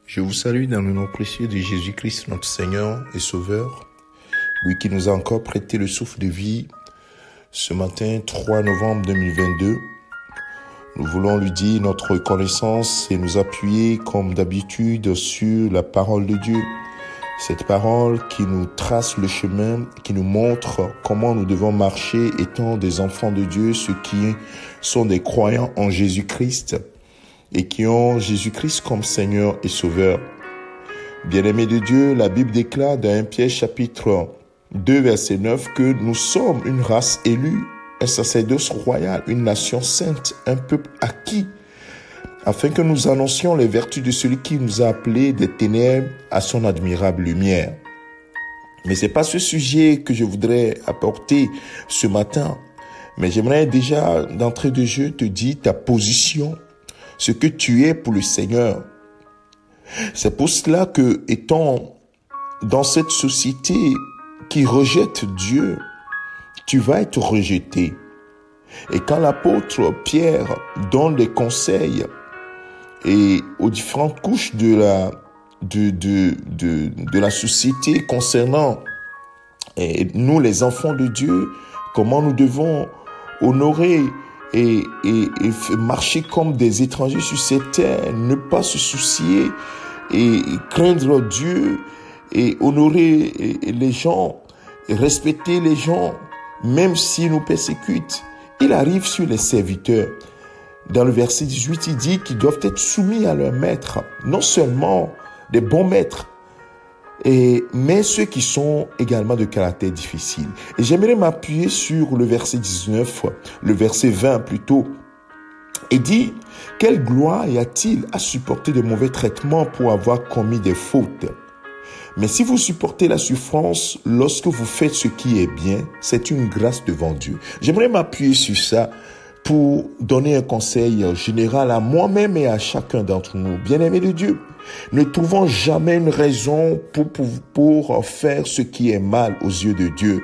Je vous salue dans le nom précieux de Jésus-Christ, notre Seigneur et Sauveur, lui qui nous a encore prêté le souffle de vie ce matin 3 novembre 2022. Nous voulons lui dire notre reconnaissance et nous appuyer comme d'habitude sur la parole de Dieu. Cette parole qui nous trace le chemin, qui nous montre comment nous devons marcher étant des enfants de Dieu, ceux qui sont des croyants en Jésus-Christ et qui ont Jésus-Christ comme Seigneur et Sauveur. Bien-aimés de Dieu, la Bible déclare dans 1 Pierre chapitre 2 verset 9 que nous sommes une race élue, un sacerdoce royal, une nation sainte, un peuple acquis, afin que nous annoncions les vertus de celui qui nous a appelés des ténèbres à son admirable lumière. Mais c'est pas ce sujet que je voudrais apporter ce matin, mais j'aimerais déjà d'entrée de jeu te dire ta position, ce que tu es pour le Seigneur. C'est pour cela que, étant dans cette société qui rejette Dieu, tu vas être rejeté. Et quand l'apôtre Pierre donne des conseils et aux différentes couches de la société concernant nous les enfants de Dieu, comment nous devons honorer et marcher comme des étrangers sur cette terre, ne pas se soucier et craindre Dieu et honorer les gens, et respecter les gens, même s'ils nous persécutent. Il arrive sur les serviteurs. Dans le verset 18, il dit qu'ils doivent être soumis à leur maître, non seulement des bons maîtres, mais ceux qui sont également de caractère difficile. Et j'aimerais m'appuyer sur le verset 19, le verset 20 plutôt. Il dit, quelle gloire y a-t-il à supporter de mauvais traitements pour avoir commis des fautes? Mais si vous supportez la souffrance lorsque vous faites ce qui est bien, c'est une grâce devant Dieu. J'aimerais m'appuyer sur ça pour donner un conseil général à moi-même et à chacun d'entre nous. Bien-aimés de Dieu, ne trouvons jamais une raison pour faire ce qui est mal aux yeux de Dieu.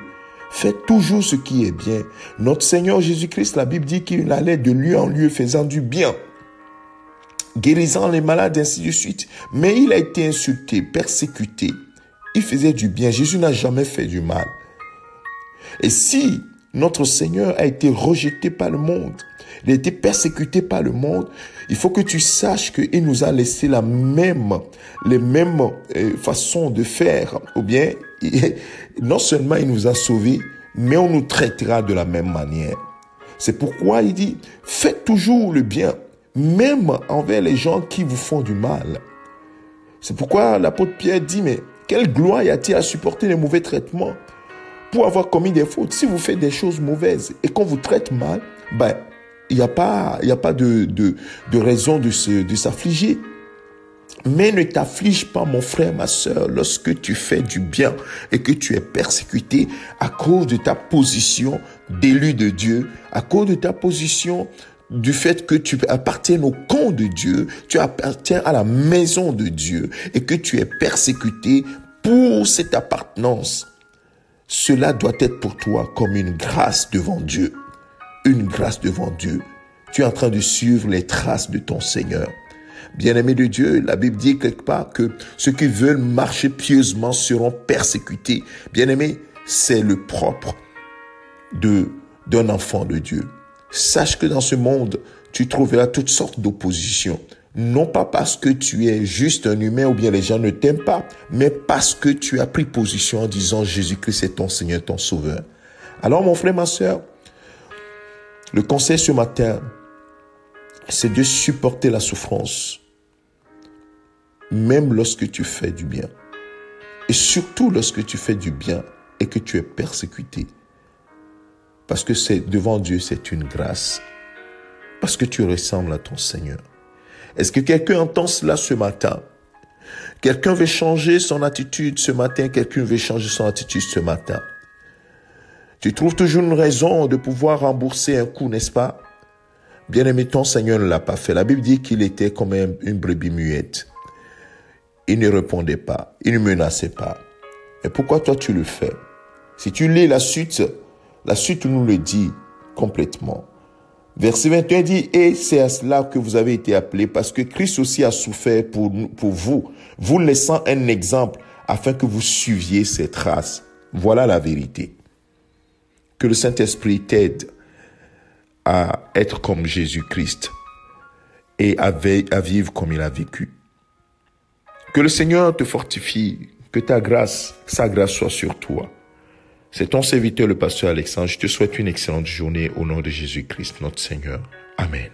Faites toujours ce qui est bien. Notre Seigneur Jésus-Christ, la Bible dit qu'il allait de lieu en lieu faisant du bien, guérissant les malades, ainsi de suite. Mais il a été insulté, persécuté. Il faisait du bien. Jésus n'a jamais fait du mal. Et si notre Seigneur a été rejeté par le monde, il a été persécuté par le monde, il faut que tu saches qu'il nous a laissé les mêmes façons de faire. Ou bien, non seulement il nous a sauvés, mais on nous traitera de la même manière. C'est pourquoi il dit, faites toujours le bien, même envers les gens qui vous font du mal. C'est pourquoi l'apôtre Pierre dit, mais quelle gloire y a-t-il à supporter les mauvais traitements pour avoir commis des fautes? Si vous faites des choses mauvaises et qu'on vous traite mal, il n'y a pas de raison de s'affliger. Mais ne t'afflige pas, mon frère, ma sœur, lorsque tu fais du bien et que tu es persécuté à cause de ta position d'élu de Dieu, à cause de ta position du fait que tu appartiens au camp de Dieu, tu appartiens à la maison de Dieu et que tu es persécuté pour cette appartenance. Cela doit être pour toi comme une grâce devant Dieu. Une grâce devant Dieu. Tu es en train de suivre les traces de ton Seigneur. Bien-aimé de Dieu, la Bible dit quelque part que ceux qui veulent marcher pieusement seront persécutés. Bien-aimé, c'est le propre d'un enfant de Dieu. Sache que dans ce monde, tu trouveras toutes sortes d'oppositions. Non pas parce que tu es juste un humain ou bien les gens ne t'aiment pas, mais parce que tu as pris position en disant Jésus-Christ est ton Seigneur, ton Sauveur. Alors mon frère, ma sœur, le conseil ce matin, c'est de supporter la souffrance, même lorsque tu fais du bien. Et surtout lorsque tu fais du bien et que tu es persécuté. Parce que c'est devant Dieu, c'est une grâce. Parce que tu ressembles à ton Seigneur. Est-ce que quelqu'un entend cela ce matin? Quelqu'un veut changer son attitude ce matin, quelqu'un veut changer son attitude ce matin. Tu trouves toujours une raison de pouvoir rembourser un coup, n'est-ce pas? Bien-aimé, ton Seigneur ne l'a pas fait. La Bible dit qu'il était comme une brebis muette. Il ne répondait pas, il ne menaçait pas. Et pourquoi toi tu le fais? Si tu lis la suite nous le dit complètement. Verset 21 dit, et c'est à cela que vous avez été appelés, parce que Christ aussi a souffert pour vous, vous laissant un exemple, afin que vous suiviez ses traces. Voilà la vérité. Que le Saint-Esprit t'aide à être comme Jésus-Christ et à vivre comme il a vécu. Que le Seigneur te fortifie, que sa grâce soit sur toi. C'est ton serviteur, le pasteur Alexandre. Je te souhaite une excellente journée au nom de Jésus-Christ, notre Seigneur. Amen.